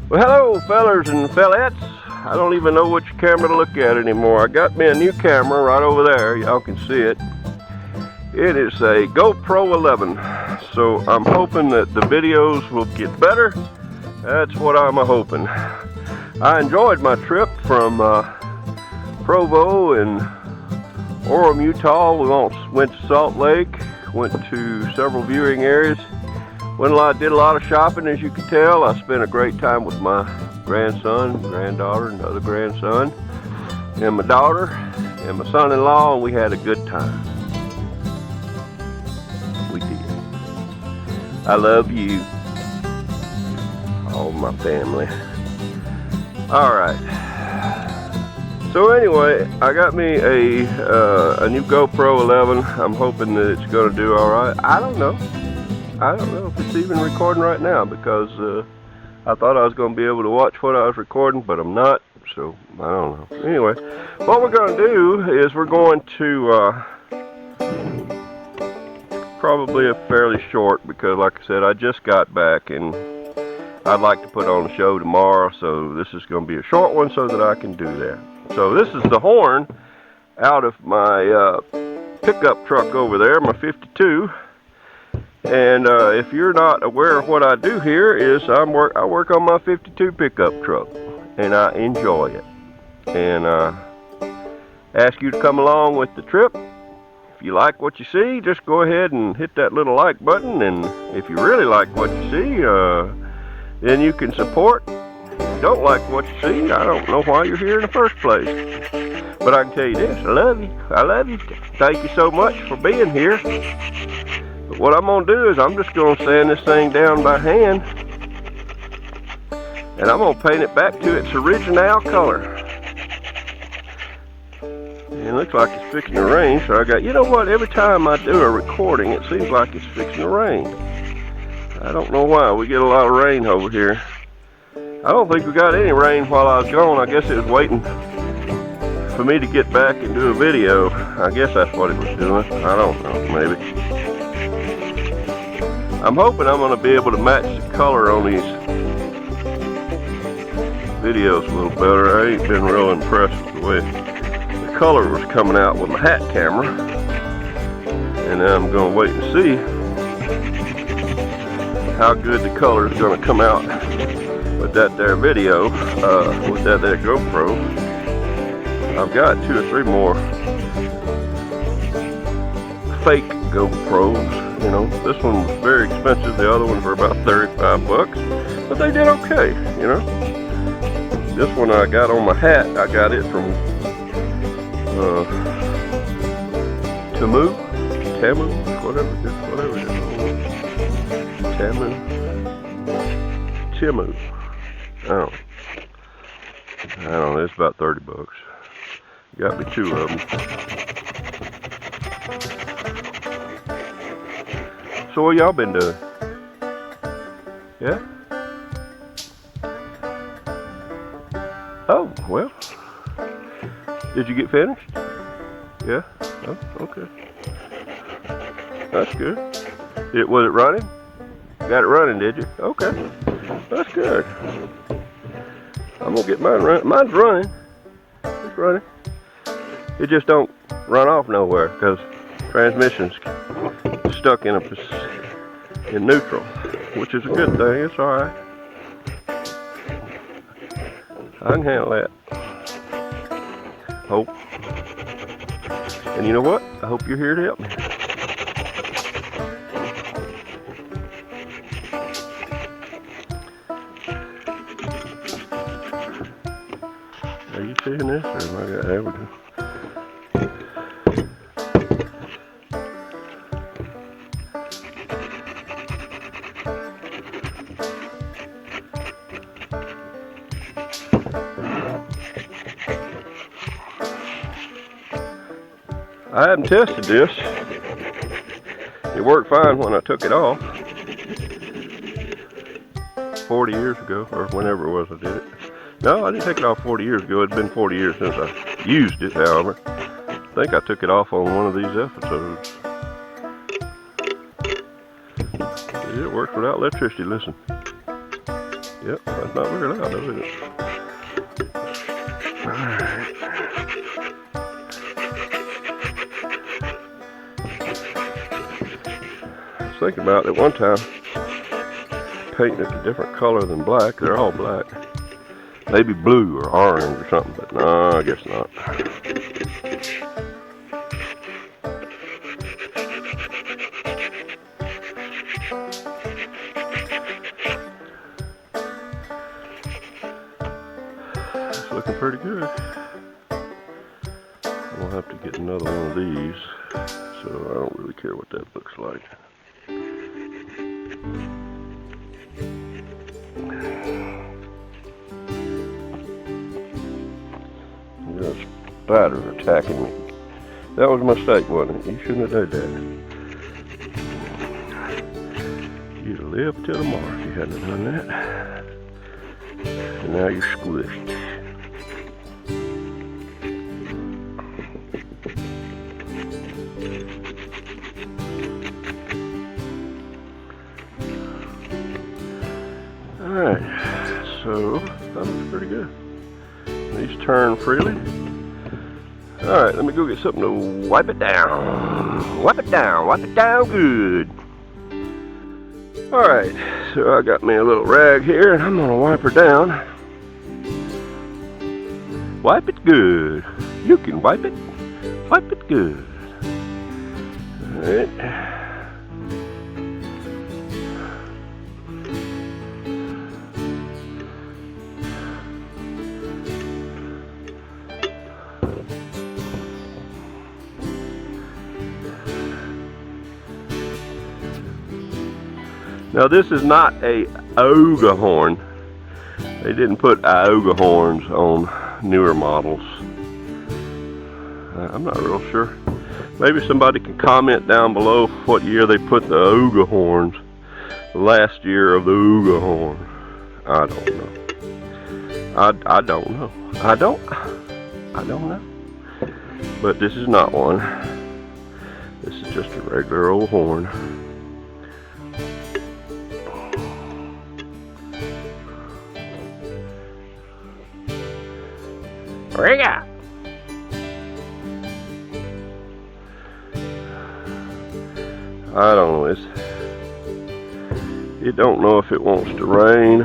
Well, hello, fellers and fellettes. I don't even know which camera to look at anymore. I got me a new camera right over there. Y'all can see it. It is a GoPro 11. So I'm hoping that the videos will get better. That's what I'm hoping. I enjoyed my trip from Provo and OAM, Utah. We went to Salt Lake, went to several viewing areas. Did a lot of shopping, as you can tell. I spent a great time with my grandson, granddaughter, and other grandson, and my daughter, and my son-in-law, and we had a good time. We did. I love you, all my family. All right. So anyway, I got me a new GoPro 11. I'm hoping that it's going to do all right. I don't know if it's even recording right now, because I thought I was going to be able to watch what I was recording, but I'm not, so I don't know. Anyway, what we're going to do is we're going to probably a fairly short, because like I said, I just got back and I'd like to put on a show tomorrow, so this is going to be a short one so that I can do that. So this is the horn out of my pickup truck over there, my 52. And if you're not aware of what I do here, is I work on my 52 pickup truck, and I enjoy it. And ask you to come along with the trip. If you like what you see, just go ahead and hit that little like button. And if you really like what you see, then you can support. If you don't like what you see, I don't know why you're here in the first place. But I can tell you this, I love you. I love you. Thank you so much for being here. But what I'm going to do is I'm just going to sand this thing down by hand, and I'm going to paint it back to its original color. And it looks like it's fixing to rain, so you know what, every time I do a recording, it seems like it's fixing to rain. I don't know why. We get a lot of rain over here. I don't think we got any rain while I was gone. I guess it was waiting for me to get back and do a video. I guess that's what it was doing. I don't know, maybe. I'm hoping I'm going to be able to match the color on these videos a little better. I ain't been real impressed with the way the color was coming out with my hat camera. And then I'm going to wait and see how good the color is going to come out with that there video, with that there GoPro. I've got 2 or 3 more fake GoPros. You know, this one was very expensive. The other ones were about 35 bucks, but they did okay, you know. This one I got on my hat. I got it from Tamu, whatever it is. Timu. I don't know. It's about 30 bucks. Got me 2 of them. So what y'all been doing? Yeah? Oh, well. Did you get finished? Yeah? Oh, okay. That's good. Was it running? Got it running, did you? Okay. That's good. I'm gonna get mine running. Mine's running. It's running. It just don't run off nowhere, because transmission's stuck in neutral, which is a good thing. It's all right. I can handle that. Hope. And you know what? I hope you're here to help me. Are you seeing this, or am I got? There we go. I hadn't tested this. It worked fine when I took it off 40 years ago, or whenever it was I did it. No, I didn't take it off 40 years ago. It's been 40 years since I used it, however. I think I took it off on one of these episodes. It works without electricity, listen. Yep, that's not very loud, though, is it? Alright. I was thinking about it one time, painting it a different color than black. They're all black. Maybe blue or orange or something, but no, I guess not. It's looking pretty good. We'll have to get another one of these, so I don't really care what that looks like. The spider attacking me. That was a mistake, wasn't it? You shouldn't have done that. You'd have lived till tomorrow if you hadn't done that. And now you're squished. Alright, so that looks pretty good. These turn freely. Alright, let me go get something to wipe it down. Wipe it down good. Alright, so I got me a little rag here and I'm gonna wipe her down. Wipe it good. You can wipe it. Wipe it good. Alright. Now this is not a Oga horn. They didn't put Oga horns on newer models. I'm not real sure. Maybe somebody can comment down below what year they put the Oga horns. The last year of the Oga horn. I don't know. I don't know. I don't know. But this is not one. This is just a regular old horn. Ring out. I don't know. It don't know if it wants to rain.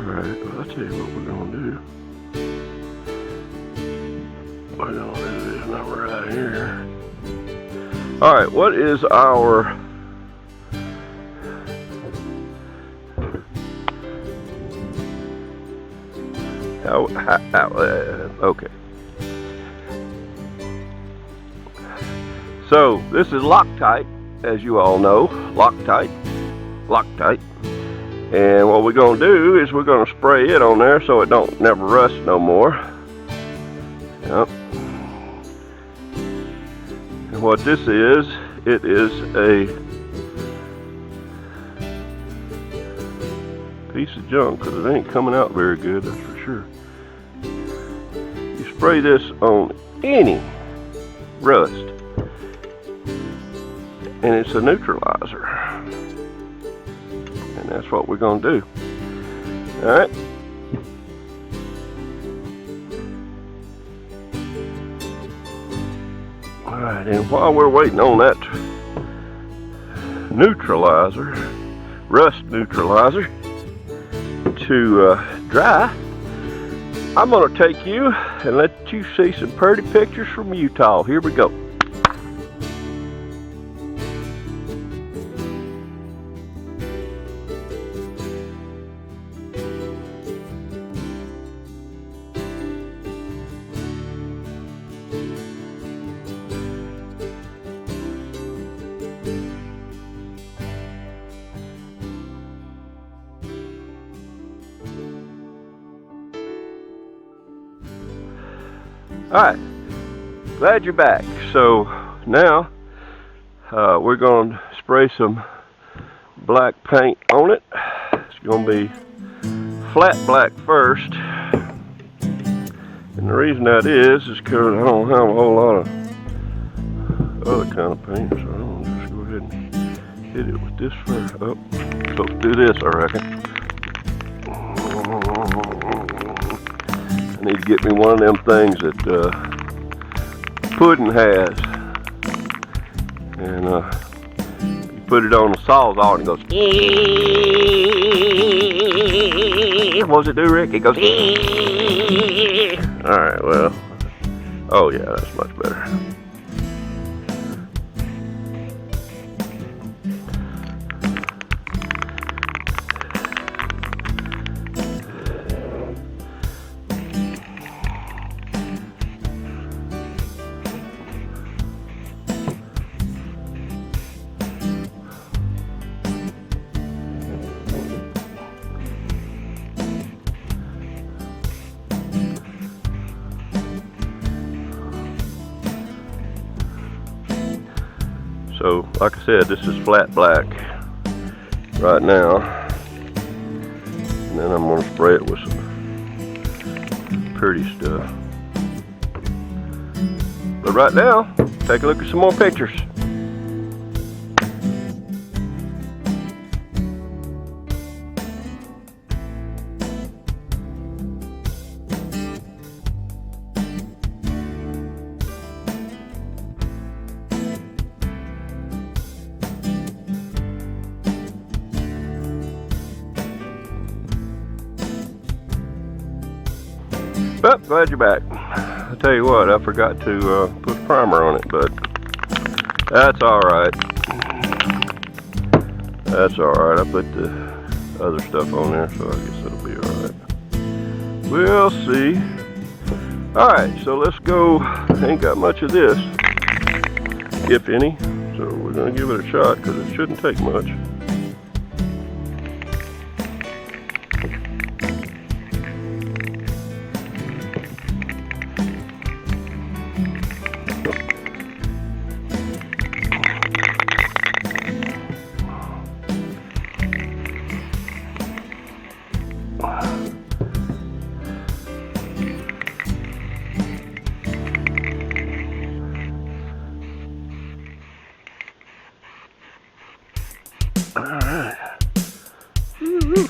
Alright, well, I'll tell you what we're gonna do. We're gonna do this number right here. Alright, what is our okay. So this is Loctite, as you all know. Loctite. And what we're gonna do is we're gonna spray it on there so it don't never rust no more. Yep. And what this is, it is a piece of junk because it ain't coming out very good, that's for sure. You spray this on any rust and it's a neutralizer, and that's what we're going to do. Alright, alright, and while we're waiting on that neutralizer, rust neutralizer, to dry, I'm going to take you and let you see some pretty pictures from Utah. Here we go. Alright, glad you're back. So now we're going to spray some black paint on it. It's going to be flat black first. And the reason that is because I don't have a whole lot of other kind of paint, so I'm going to just go ahead and hit it with this first. Oh, supposed to do this, I reckon. I need to get me one of them things that Puddin has. And you put it on the sawzall and it goes. What does it do, Rick? It goes. Alright, well. Oh yeah, that's much better. So, like I said, this is flat black right now. And then I'm going to spray it with some pretty stuff. But right now, take a look at some more pictures. Well, glad you're back. I tell you what, I forgot to put primer on it, but that's alright. That's alright. I put the other stuff on there, so I guess it'll be alright. We'll see. Alright, so let's go. Ain't got much of this, if any, so we're going to give it a shot because it shouldn't take much. Alright. Woo-hoo.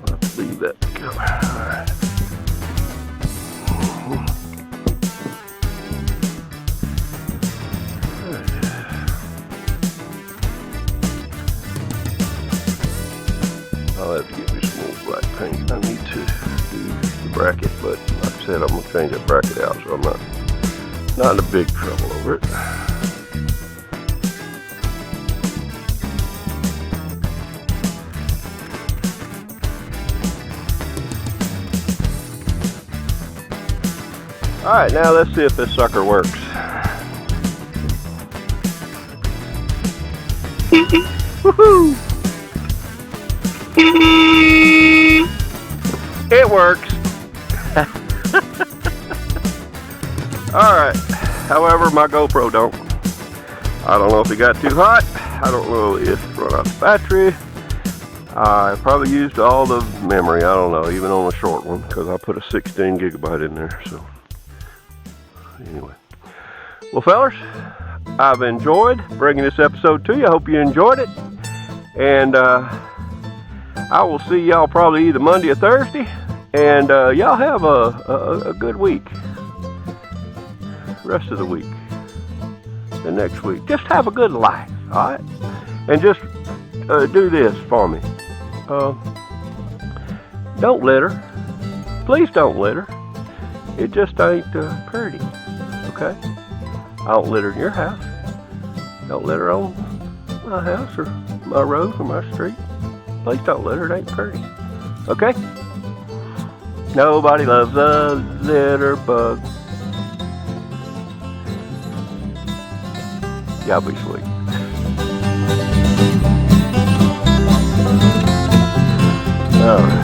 Let's leave that go. Alright. I'll have to get me some more black paint. I need to do the bracket, but like I said, I'm going to change that bracket out, so I'm not in a big trouble over it. Alright, now let's see if this sucker works. Woohoo! It works. Alright, however, my GoPro don't. I don't know if it got too hot. I don't know if it run out of battery. I probably used all the memory. I don't know, even on the short one, because I put a 16 gigabyte in there. So anyway, well, fellas, I've enjoyed bringing this episode to you. I hope you enjoyed it, and I will see y'all probably either Monday or Thursday, and y'all have a good week. Rest of the week, the next week, just have a good life, all right? And just do this for me. Don't litter. Please don't litter. It just ain't pretty, okay? I don't litter in your house. Don't litter on my house or my road or my street. Please don't litter. It ain't pretty, okay? Nobody loves a litter bug. Y'all be sweet. All right.